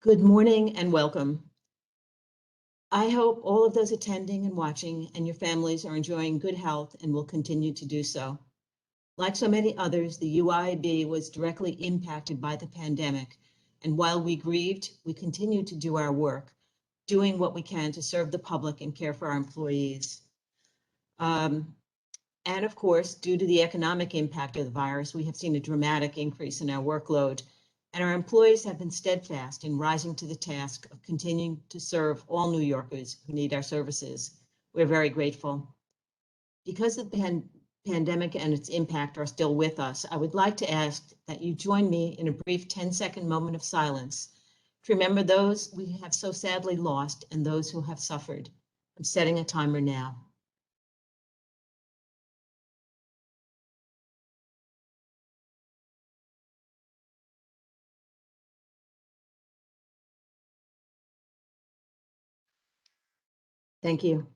Good morning and welcome. I hope all of those attending and watching and your families are enjoying good health and will continue to do so. Like so many others, the UIB was directly impacted by the pandemic, and while we grieved, we continued to do our work, doing what we can to serve the public and care for our employees. And of course, due to the economic impact of the virus, we have seen a dramatic increase in our workload, and our employees have been steadfast in rising to the task of continuing to serve all New Yorkers who need our services. We're very grateful. Because the pandemic and its impact are still with us, I would like to ask that you join me in a brief 10-second moment of silence to remember those we have so sadly lost and those who have suffered. I'm setting a timer now. Thank you.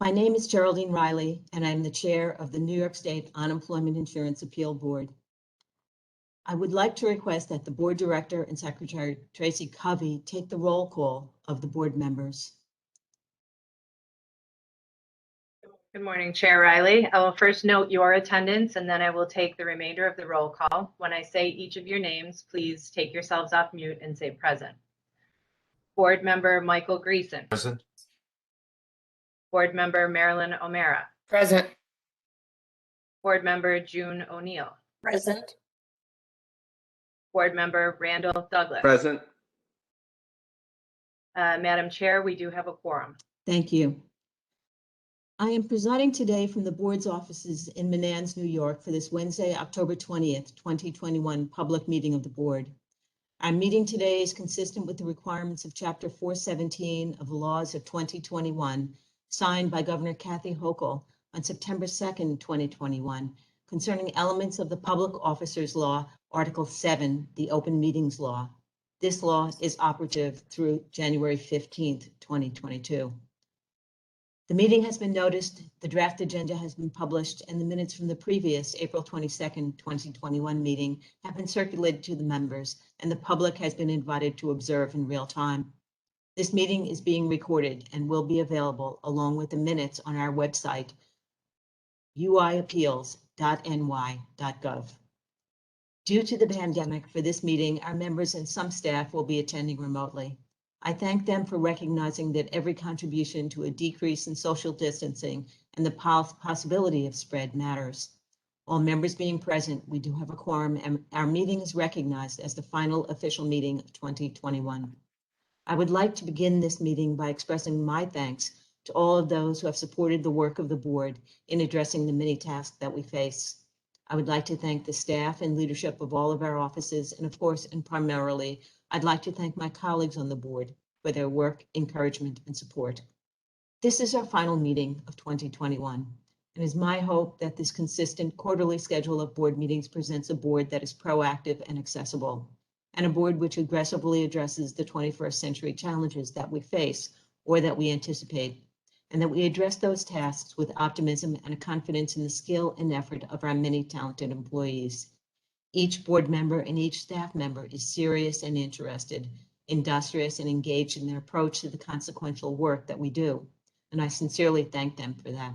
My name is Geraldine Riley, and I'm the chair of the New York State Unemployment Insurance Appeal Board. I would like to request that the board director and secretary, Tracy Covey, take the roll call of the board members. Good morning, Chair Riley. I will first note your attendance, and then I will take the remainder of the roll call. When I say each of your names, please take yourselves off mute and say present. Board member Michael Greason. Present. Board member Marilyn O'Mara. Present. Board member June O'Neill. Present. Board member Randall Douglas. Present. Madam Chair, we do have a quorum. Thank you. I am presiding today from the board's offices in Menands, New York for this Wednesday, October 20th, 2021 public meeting of the board. Our meeting today is consistent with the requirements of Chapter 417 of the laws of 2021, signed by Governor Kathy Hochul on September 2nd, 2021, concerning elements of the Public Officers Law, Article 7, the Open Meetings Law. This law is operative through January 15th, 2022. The meeting has been noticed, the draft agenda has been published, and the minutes from the previous April 22nd, 2021 meeting have been circulated to the members, and the public has been invited to observe in real time. This meeting is being recorded and will be available along with the minutes on our website, uiappeals.ny.gov. Due to the pandemic, for this meeting, our members and some staff will be attending remotely. I thank them for recognizing that every contribution to a decrease in social distancing and the possibility of spread matters. All members being present, we do have a quorum, and our meeting is recognized as the final official meeting of 2021. I would like to begin this meeting by expressing my thanks to all of those who have supported the work of the board in addressing the many tasks that we face. I would like to thank the staff and leadership of all of our offices, and of course, and primarily, I'd like to thank my colleagues on the board for their work, encouragement, and support. This is our final meeting of 2021, and it's my hope that this consistent quarterly schedule of board meetings presents a board that is proactive and accessible, and a board which aggressively addresses the 21st century challenges that we face or that we anticipate, and that we address those tasks with optimism and a confidence in the skill and effort of our many talented employees. Each board member and each staff member is serious and interested, industrious and engaged in their approach to the consequential work that we do, and I sincerely thank them for that.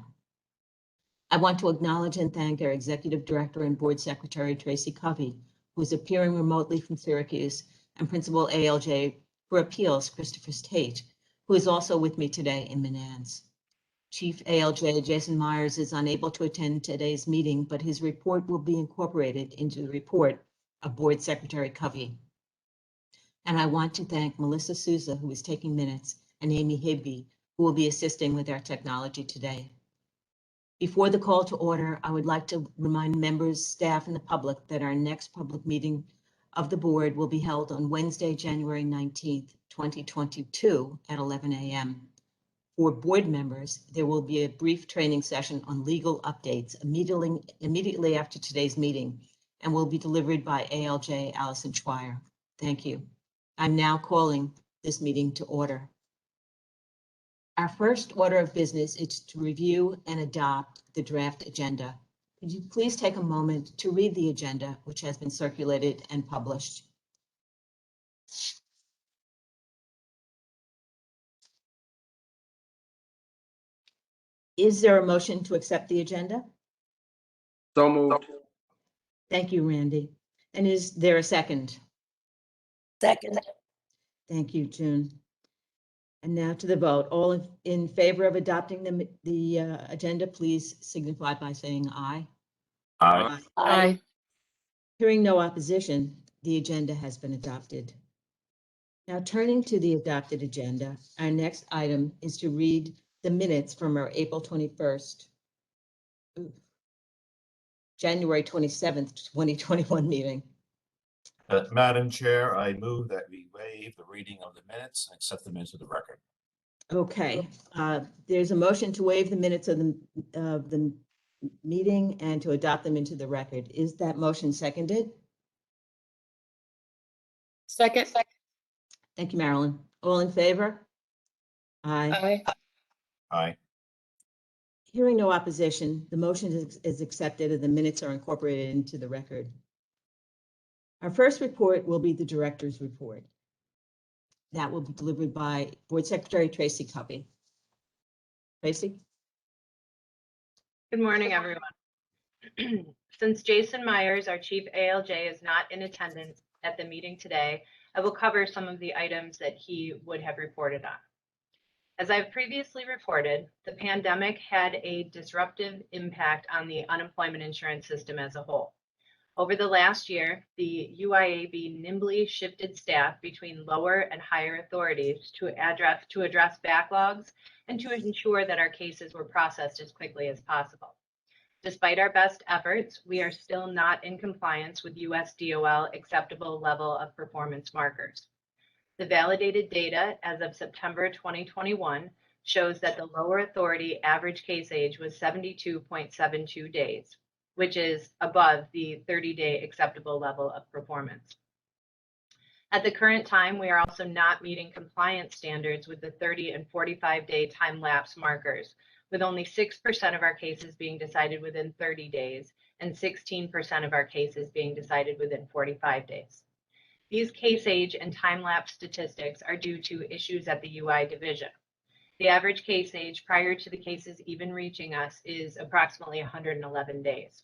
I want to acknowledge and thank our Executive Director and Board Secretary, Tracy Covey, who is appearing remotely from Syracuse, and Principal ALJ for Appeals, Christopher Tate, who is also with me today in Menands. Chief ALJ Jason Myers is unable to attend today's meeting, but his report will be incorporated into the report of Board Secretary Covey. And I want to thank Melissa Souza, who is taking minutes, and Amy Hibby, who will be assisting with our technology today. Before the call to order, I would like to remind members, staff, and the public that our next public meeting of the board will be held on Wednesday, January 19th, 2022 at 11 a.m. For board members, there will be a brief training session on legal updates immediately after today's meeting, and will be delivered by ALJ Allison Schweier. Thank you. I'm now calling this meeting to order. Our first order of business is to review and adopt the draft agenda. Could you please take a moment to read the agenda, which has been circulated and published? Is there a motion to accept the agenda? So moved. Thank you, Randy. And is there a second? Second. Thank you, June. And now to the vote. All in favor of adopting the agenda, please signify by saying aye. Aye. Aye. Hearing no opposition, the agenda has been adopted. Now, turning to the adopted agenda, our next item is to read the minutes from our April 21st, January 27th, 2021 meeting. Madam Chair, I move that we waive the reading of the minutes and accept them into the record. Okay, there's a motion to waive the minutes of the meeting and to adopt them into the record. Is that motion seconded? Second. Thank you, Marilyn. All in favor? Aye. Aye. Aye. Hearing no opposition, the motion is accepted and the minutes are incorporated into the record. Our first report will be the director's report. That will be delivered by Board Secretary Tracy Cuppy. Tracy? Good morning, everyone. Since Jason Myers, our chief ALJ, is not in attendance at the meeting today, I will cover some of the items that he would have reported on. As I've previously reported, the pandemic had a disruptive impact on the unemployment insurance system as a whole. Over the last year, the UIAB nimbly shifted staff between lower and higher authorities to address backlogs and to ensure that our cases were processed as quickly as possible. Despite our best efforts, we are still not in compliance with US DOL acceptable level of performance markers. The validated data as of September 2021 shows that the lower authority average case age was 72.72 days, which is above the 30-day acceptable level of performance. At the current time, we are also not meeting compliance standards with the 30 and 45-day time lapse markers, with only 6% of our cases being decided within 30 days and 16% of our cases being decided within 45 days. These case age and time lapse statistics are due to issues at the UI division. The average case age prior to the cases even reaching us is approximately 111 days.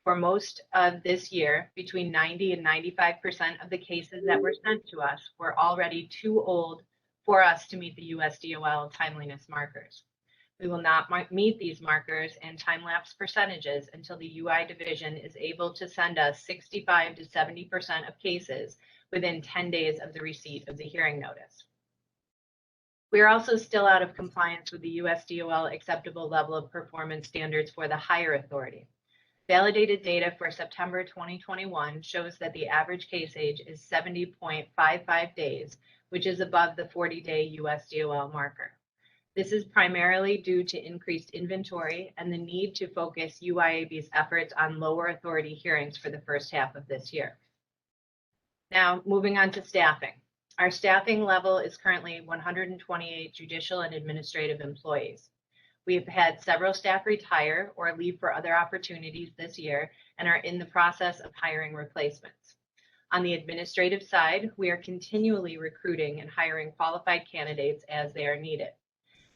For most of this year, between 90 and 95% of the cases that were sent to us were already too old for us to meet the USDOL timeliness markers. We will not meet these markers and time-lapse percentages until the UI division is able to send us 65 to 70% of cases within 10 days of the receipt of the hearing notice. We are also still out of compliance with the USDOL acceptable level of performance standards for the higher authority. Validated data for September 2021 shows that the average case age is 70.55 days, which is above the 40-day USDOL marker. This is primarily due to increased inventory and the need to focus UIAB's efforts on lower authority hearings for the first half of this year. Now, moving on to staffing. Our staffing level is currently 128 judicial and administrative employees. We have had several staff retire or leave for other opportunities this year and are in the process of hiring replacements. On the administrative side, we are continually recruiting and hiring qualified candidates as they are needed.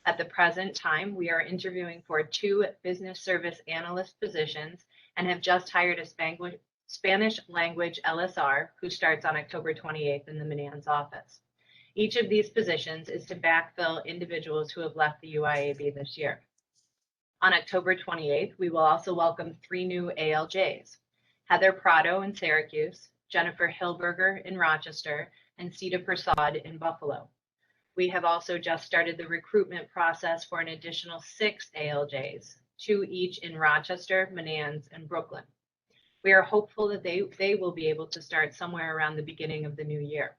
At the present time, we are interviewing for 2 business service analyst positions and have just hired a Spanish language LSR who starts on October 28th in the Manans office. Each of these positions is to backfill individuals who have left the UIAB this year. On October 28th, we will also welcome 3 new ALJs, Heather Prado in Syracuse, Jennifer Hilberger in Rochester, and Sita Prasad in Buffalo. We have also just started the recruitment process for an additional 6 ALJs, 2 each in Rochester, Manans, and Brooklyn. We are hopeful that they will be able to start somewhere around the beginning of the new year.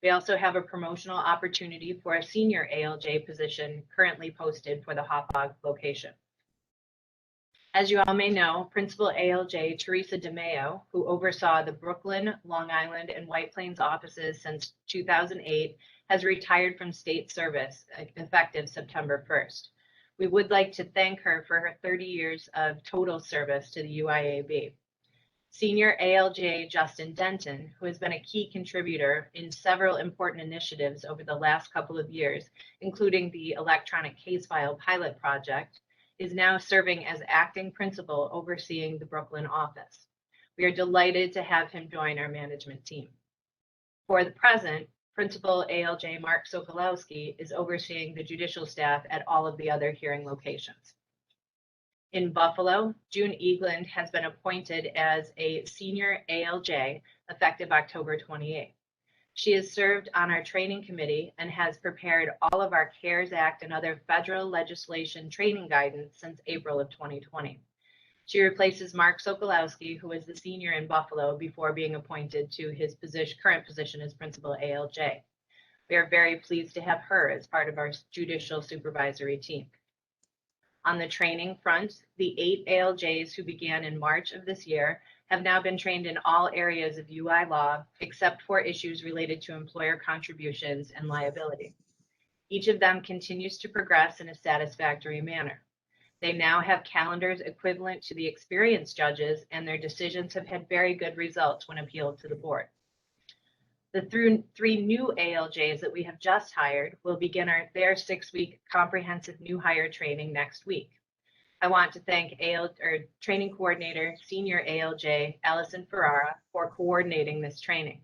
We also have a promotional opportunity for a senior ALJ position currently posted for the Hauppauge location. As you all may know, Principal ALJ Teresa DeMeo, who oversaw the Brooklyn, Long Island, and White Plains offices since 2008, has retired from state service effective September 1st. We would like to thank her for her 30 years of total service to the UIAB. Senior ALJ Justin Denton, who has been a key contributor in several important initiatives over the last couple of years, including the electronic case file pilot project, is now serving as acting principal overseeing the Brooklyn office. We are delighted to have him join our management team. For the present, Principal ALJ Mark Sokolowski is overseeing the judicial staff at all of the other hearing locations. In Buffalo, June Eagland has been appointed as a senior ALJ effective October 28th. She has served on our training committee and has prepared all of our CARES Act and other federal legislation training guidance since April of 2020. She replaces Mark Sokolowski, who was the senior in Buffalo before being appointed to his current position as principal ALJ. We are very pleased to have her as part of our judicial supervisory team. On the training front, the 8 ALJs who began in March of this year have now been trained in all areas of UI law, except for issues related to employer contributions and liability. Each of them continues to progress in a satisfactory manner. They now have calendars equivalent to the experienced judges, and their decisions have had very good results when appealed to the board. The 3 new ALJs that we have just hired will begin their 6-week comprehensive new hire training next week. I want to thank Training Coordinator, Senior ALJ Allison Ferrara for coordinating this training.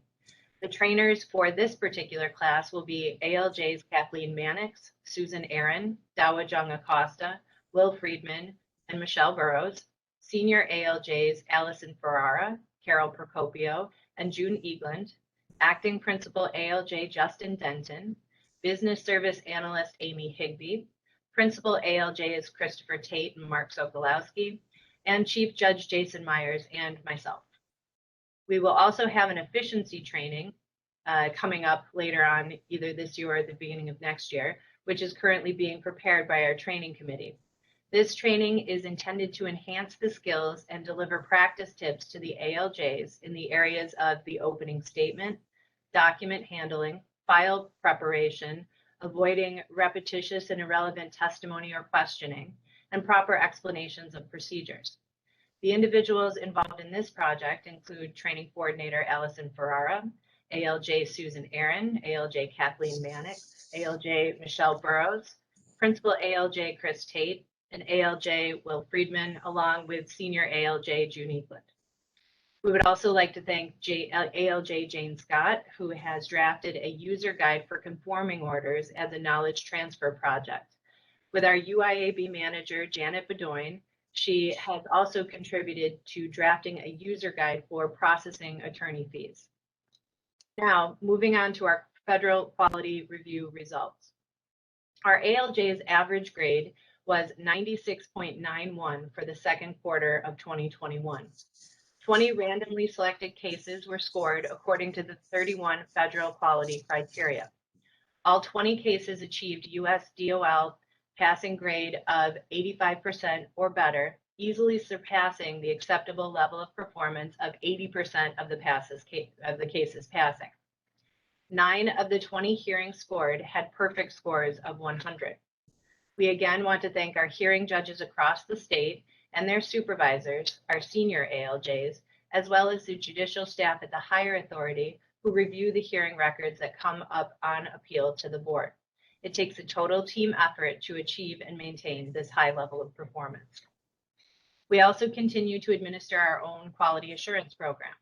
The trainers for this particular class will be ALJs Kathleen Mannix, Susan Aaron, Dawa Jung Acosta, Will Friedman, and Michelle Burrows, Senior ALJs Allison Ferrara, Carol Procopio, and June Eagland, Acting Principal ALJ Justin Denton, Business Service Analyst Amy Higbee, Principal ALJs Christopher Tate and Mark Sokolowski, and Chief Judge Jason Myers and myself. We will also have an efficiency training coming up later on, either this year or at the beginning of next year, which is currently being prepared by our training committee. This training is intended to enhance the skills and deliver practice tips to the ALJs in the areas of the opening statement, document handling, file preparation, avoiding repetitious and irrelevant testimony or questioning, and proper explanations of procedures. The individuals involved in this project include Training Coordinator Allison Ferrara, ALJ Susan Aaron, ALJ Kathleen Mannix, ALJ Michelle Burrows, Principal ALJ Chris Tate, and ALJ Will Friedman, along with Senior ALJ June Eagland. We would also like to thank ALJ Jane Scott, who has drafted a user guide for conforming orders as a knowledge transfer project. With our UIAB manager, Janet Bedoin, she has also contributed to drafting a user guide for processing attorney fees. Now, moving on to our federal quality review results. Our ALJ's average grade was 96.91 for the second quarter of 2021. 20 randomly selected cases were scored according to the 31 federal quality criteria. All 20 cases achieved US DOL passing grade of 85% or better, easily surpassing the acceptable level of performance of 80% of the cases passing. 9 of the 20 hearings scored had perfect scores of 100. We again want to thank our hearing judges across the state and their supervisors, our senior ALJs, as well as the judicial staff at the higher authority who review the hearing records that come up on appeal to the board. It takes a total team effort to achieve and maintain this high level of performance. We also continue to administer our own quality assurance program.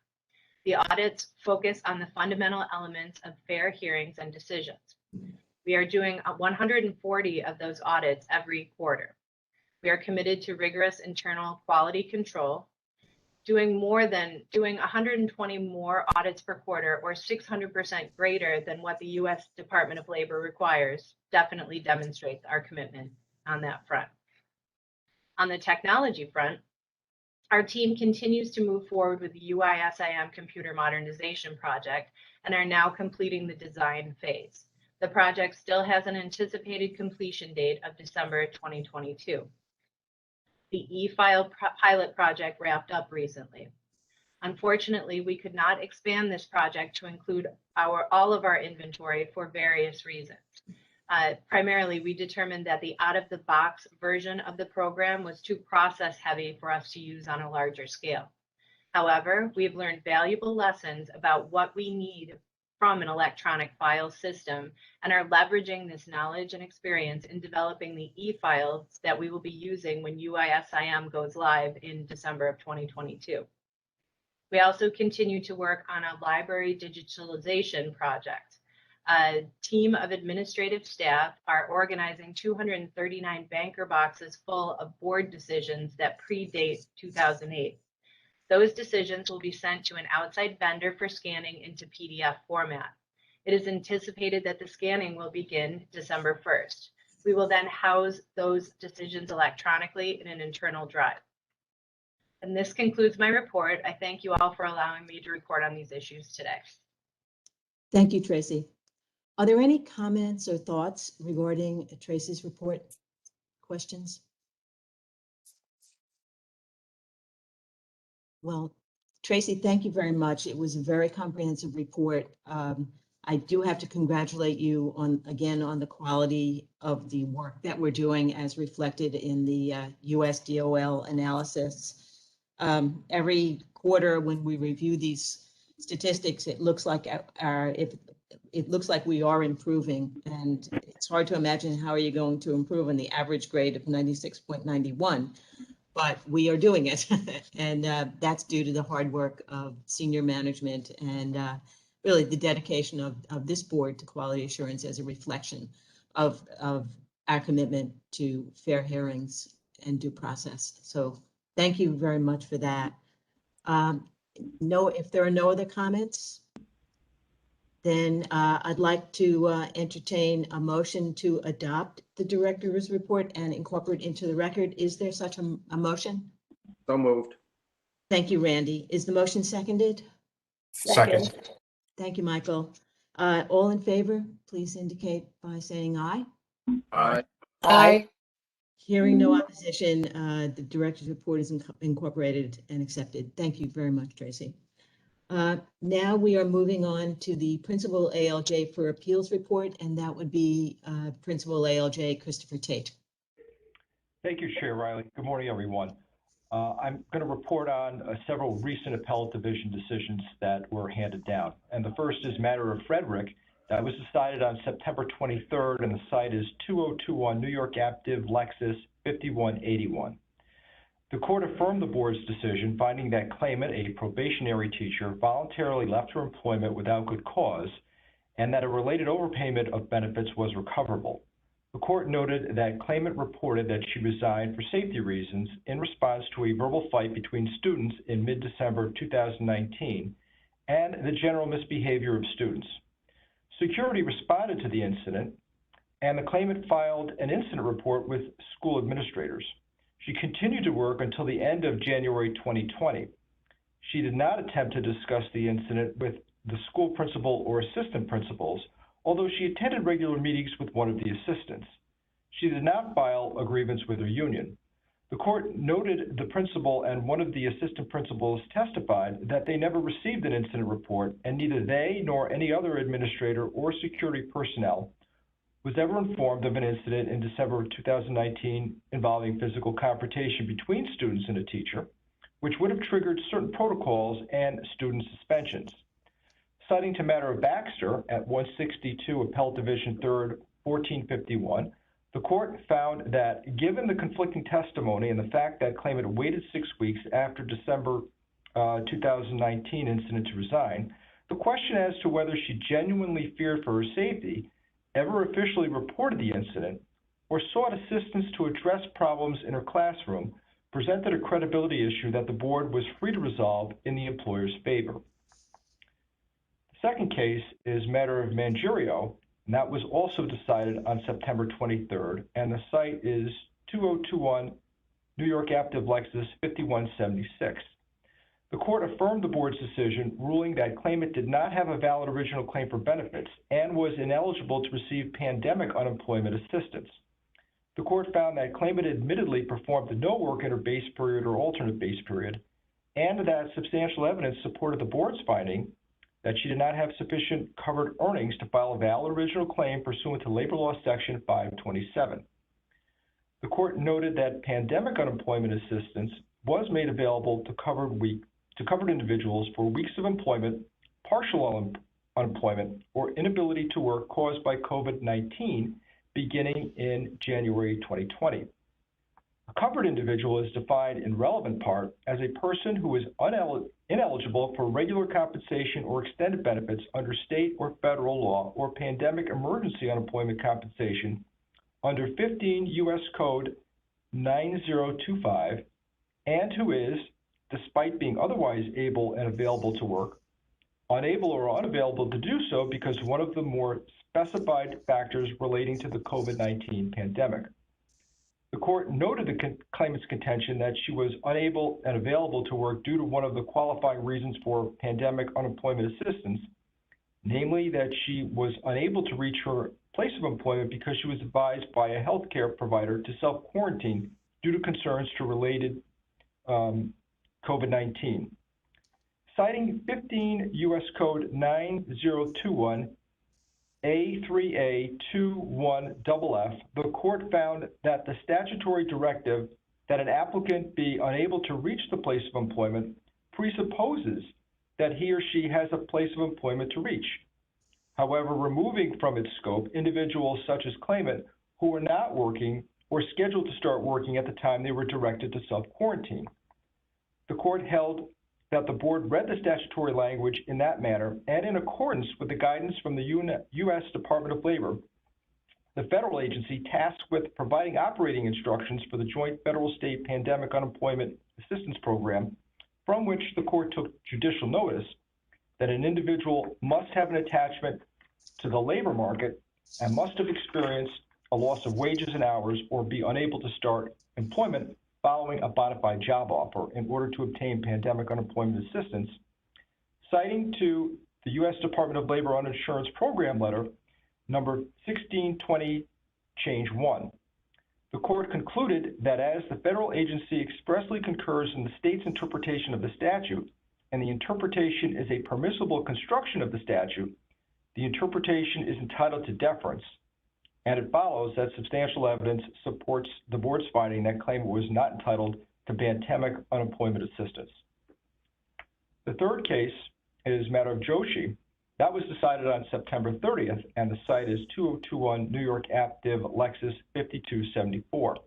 The audits focus on the fundamental elements of fair hearings and decisions. We are doing 140 of those audits every quarter. We are committed to rigorous internal quality control, doing 120 more audits per quarter, or 600% greater than what the U.S. Department of Labor requires, definitely demonstrates our commitment on that front. On the technology front, our team continues to move forward with the UISIM computer modernization project and are now completing the design phase. The project still has an anticipated completion date of December 2022. The e-file pilot project wrapped up recently. Unfortunately, we could not expand this project to include all of our inventory for various reasons. Primarily, we determined that the out-of-the-box version of the program was too process-heavy for us to use on a larger scale. However, we've learned valuable lessons about what we need from an electronic file system and are leveraging this knowledge and experience in developing the e-files that we will be using when UISIM goes live in December of 2022. We also continue to work on a library digitalization project. A team of administrative staff are organizing 239 banker boxes full of board decisions that predate 2008. Those decisions will be sent to an outside vendor for scanning into PDF format. It is anticipated that the scanning will begin December 1st. We will then house those decisions electronically in an internal drive. And this concludes my report. I thank you all for allowing me to report on these issues today. Thank you, Tracy. Are there any comments or thoughts regarding Tracy's report? Questions? Well, Tracy, thank you very much. It was a very comprehensive report. I do have to congratulate you again on the quality of the work that we're doing as reflected in the US DOL analysis. Every quarter when we review these statistics, it looks like it looks like we are improving, and it's hard to imagine how are you going to improve on the average grade of 96.91. But we are doing it, and that's due to the hard work of senior management and really the dedication of this board to quality assurance as a reflection of our commitment to fair hearings and due process. So thank you very much for that. If there are no other comments, then I'd like to entertain a motion to adopt the director's report and incorporate into the record. Is there such a motion? So moved. Thank you, Randy. Is the motion seconded? Second. Thank you, Michael. All in favor, please indicate by saying aye. Aye. Aye. Hearing no opposition, the director's report is incorporated and accepted. Thank you very much, Tracy. Now we are moving on to the Principal ALJ for Appeals report, and that would be Principal ALJ Christopher Tate. Thank you, Chair Riley. Good morning, everyone. I'm going to report on several recent appellate division decisions that were handed down. And the first is matter of Frederick that was decided on September 23rd, and the site is 2021 New York Active Lexus 5181. The court affirmed the board's decision, finding that claimant, a probationary teacher, voluntarily left her employment without good cause, and that a related overpayment of benefits was recoverable. The court noted that claimant reported that she resigned for safety reasons in response to a verbal fight between students in mid-December of 2019 and the general misbehavior of students. Security responded to the incident, and the claimant filed an incident report with school administrators. She continued to work until the end of January 2020. She did not attempt to discuss the incident with the school principal or assistant principals, although she attended regular meetings with one of the assistants. She did not file a grievance with her union. The court noted the principal and one of the assistant principals testified that they never received an incident report, and neither they nor any other administrator or security personnel was ever informed of an incident in December of 2019 involving physical confrontation between students and a teacher, which would have triggered certain protocols and student suspensions. Citing to matter of Baxter at 162 Appellate Division 3rd, 1451, the court found that given the conflicting testimony and the fact that claimant waited 6 weeks after December 2019 incident to resign, the question as to whether she genuinely feared for her safety ever officially reported the incident or sought assistance to address problems in her classroom presented a credibility issue that the board was free to resolve in the employer's favor. The second case is matter of Mangiero, and that was also decided on September 23rd, and the site is 2021 New York Active Lexus 5176. The court affirmed the board's decision, ruling that claimant did not have a valid original claim for benefits and was ineligible to receive pandemic unemployment assistance. The court found that claimant admittedly performed no work in her base period or alternate base period, and that substantial evidence supported the board's finding that she did not have sufficient covered earnings to file a valid original claim pursuant to Labor Law Section 527. The court noted that pandemic unemployment assistance was made available to covered individuals for weeks of employment, partial unemployment, or inability to work caused by COVID-19 beginning in January 2020. A covered individual is defined in relevant part as a person who is ineligible for regular compensation or extended benefits under state or federal law or pandemic emergency unemployment compensation under 15 U.S. Code 9025, and who is, despite being otherwise able and available to work, unable or unavailable to do so because one of the more specified factors relating to the COVID-19 pandemic. The court noted the claimant's contention that she was unable and available to work due to one of the qualifying reasons for pandemic unemployment assistance, namely that she was unable to reach her place of employment because she was advised by a healthcare provider to self-quarantine due to concerns to related COVID-19. Citing 15 U.S. Code 9021, A3A21FF, the court found that the statutory directive that an applicant be unable to reach the place of employment presupposes that he or she has a place of employment to reach. However, removing from its scope individuals such as claimant who were not working or scheduled to start working at the time they were directed to self-quarantine. The court held that the board read the statutory language in that manner, and in accordance with the guidance from the U.S. Department of Labor, the federal agency tasked with providing operating instructions for the Joint Federal-State Pandemic Unemployment Assistance Program, from which the court took judicial notice that an individual must have an attachment to the labor market and must have experienced a loss of wages and hours or be unable to start employment following a bona fide job offer in order to obtain pandemic unemployment assistance, citing to the U.S. Department of Labor Uninsurance Program Letter number 1620, Change 1. The court concluded that as the federal agency expressly concurs in the state's interpretation of the statute, and the interpretation is a permissible construction of the statute, the interpretation is entitled to deference, and it follows that substantial evidence supports the board's finding that claimant was not entitled to pandemic unemployment assistance. The third case is matter of Joshi. That was decided on September 30th, and the site is 2021 New York Ave. Div. Lexus 5274.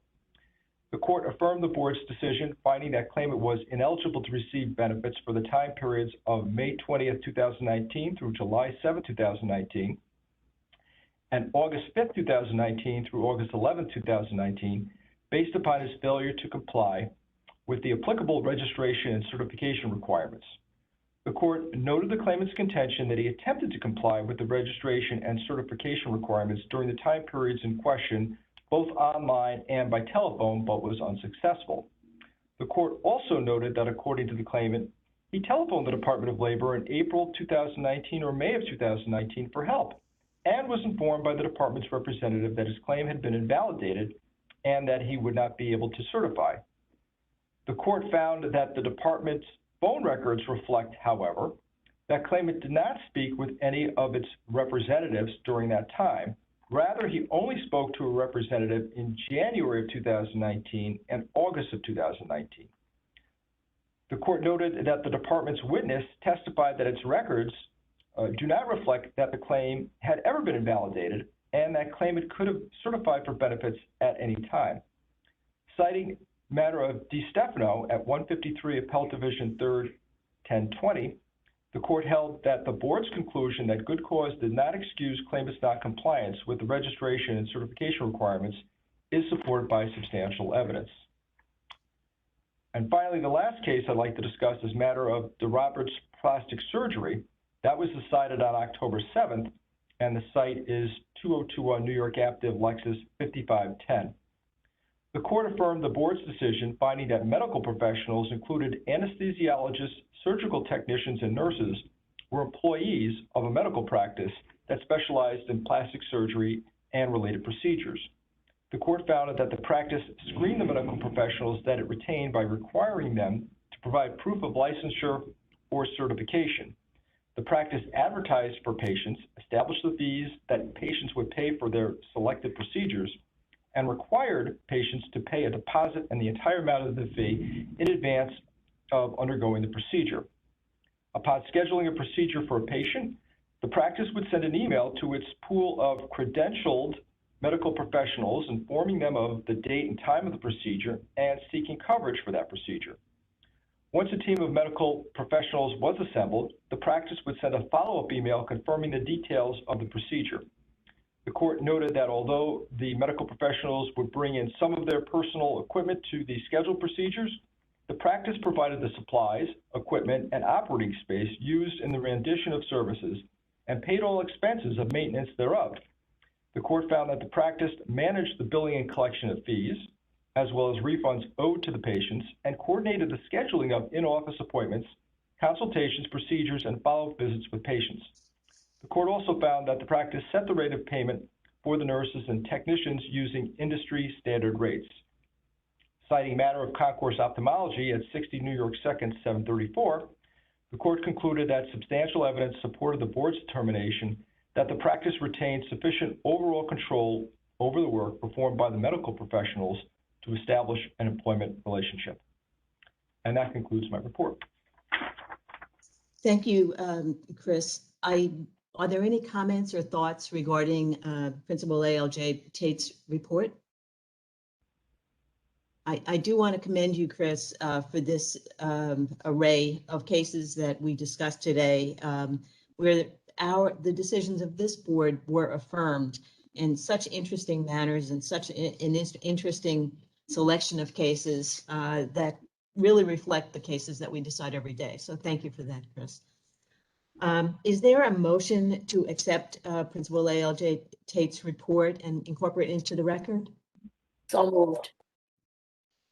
The court affirmed the board's decision, finding that claimant was ineligible to receive benefits for the time periods of May 20th, 2019 through July 7th, 2019, and August 5th, 2019 through August 11th, 2019, based upon his failure to comply with the applicable registration and certification requirements. The court noted the claimant's contention that he attempted to comply with the registration and certification requirements during the time periods in question, both online and by telephone, but was unsuccessful. The court also noted that according to the claimant, he telephoned the Department of Labor in April 2019 or May of 2019 for help, and was informed by the department's representative that his claim had been invalidated and that he would not be able to certify. The court found that the department's phone records reflect, however, that claimant did not speak with any of its representatives during that time. Rather, he only spoke to a representative in January of 2019 and August of 2019. The court noted that the department's witness testified that its records do not reflect that the claim had ever been invalidated and that claimant could have certified for benefits at any time. Citing matter of DiStefano at 153 Appellate Division 3rd, 1020, the court held that the board's conclusion that good cause did not excuse claimant's noncompliance with the registration and certification requirements is supported by substantial evidence. And finally, the last case I'd like to discuss is matter of DeRoberts Plastic Surgery. That was decided on October 7th, and the site is 2021 New York Ave. Div. Lexus 5510. The court affirmed the board's decision, finding that medical professionals, included anesthesiologists, surgical technicians, and nurses, were employees of a medical practice that specialized in plastic surgery and related procedures. The court found that the practice screened the medical professionals that it retained by requiring them to provide proof of licensure or certification. The practice advertised for patients, established the fees that patients would pay for their selected procedures, and required patients to pay a deposit and the entire amount of the fee in advance of undergoing the procedure. Upon scheduling a procedure for a patient, the practice would send an email to its pool of credentialed medical professionals informing them of the date and time of the procedure and seeking coverage for that procedure. Once a team of medical professionals was assembled, the practice would send a follow-up email confirming the details of the procedure. The court noted that although the medical professionals would bring in some of their personal equipment to the scheduled procedures, the practice provided the supplies, equipment, and operating space used in the rendition of services and paid all expenses of maintenance thereof. The court found that the practice managed the billing and collection of fees, as well as refunds owed to the patients, and coordinated the scheduling of in-office appointments, consultations, procedures, and follow-up visits with patients. The court also found that the practice set the rate of payment for the nurses and technicians using industry standard rates. Citing matter of Concourse Ophthalmology at 60 New York 2nd, 734, the court concluded that substantial evidence supported the board's determination that the practice retained sufficient overall control over the work performed by the medical professionals to establish an employment relationship. And that concludes my report. Thank you, Chris. Are there any comments or thoughts regarding Principal ALJ Tate's report? I do want to commend you, Chris, for this array of cases that we discussed today, where the decisions of this board were affirmed in such interesting manners and such an interesting selection of cases that really reflect the cases that we decide every day. So thank you for that, Chris. Is there a motion to accept Principal ALJ Tate's report and incorporate it into the record? So moved.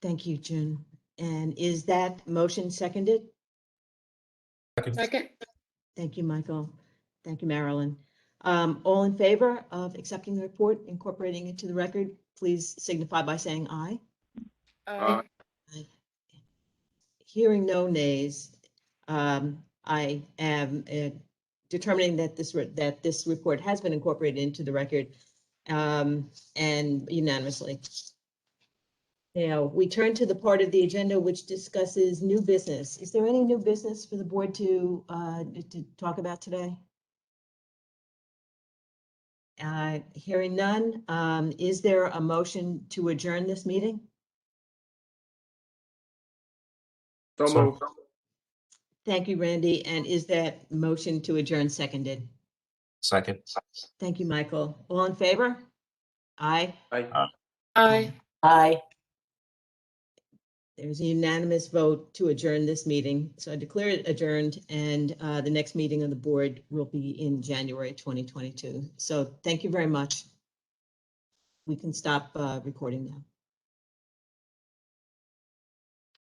Thank you, June. And is that motion seconded? Second. Thank you, Michael. Thank you, Marilyn. All in favor of accepting the report, incorporating it to the record, please signify by saying aye. Aye. Hearing no nays, I am determining that this report has been incorporated into the record and unanimously. Now, we turn to the part of the agenda which discusses new business. Is there any new business for the board to talk about today? Hearing none, is there a motion to adjourn this meeting? So moved. Thank you, Randy. And is that motion to adjourn seconded? Second. Thank you, Michael. All in favor? Aye. Aye. Aye. Aye. There's a unanimous vote to adjourn this meeting. So I declare it adjourned, and the next meeting of the board will be in January 2022. So thank you very much. We can stop recording now.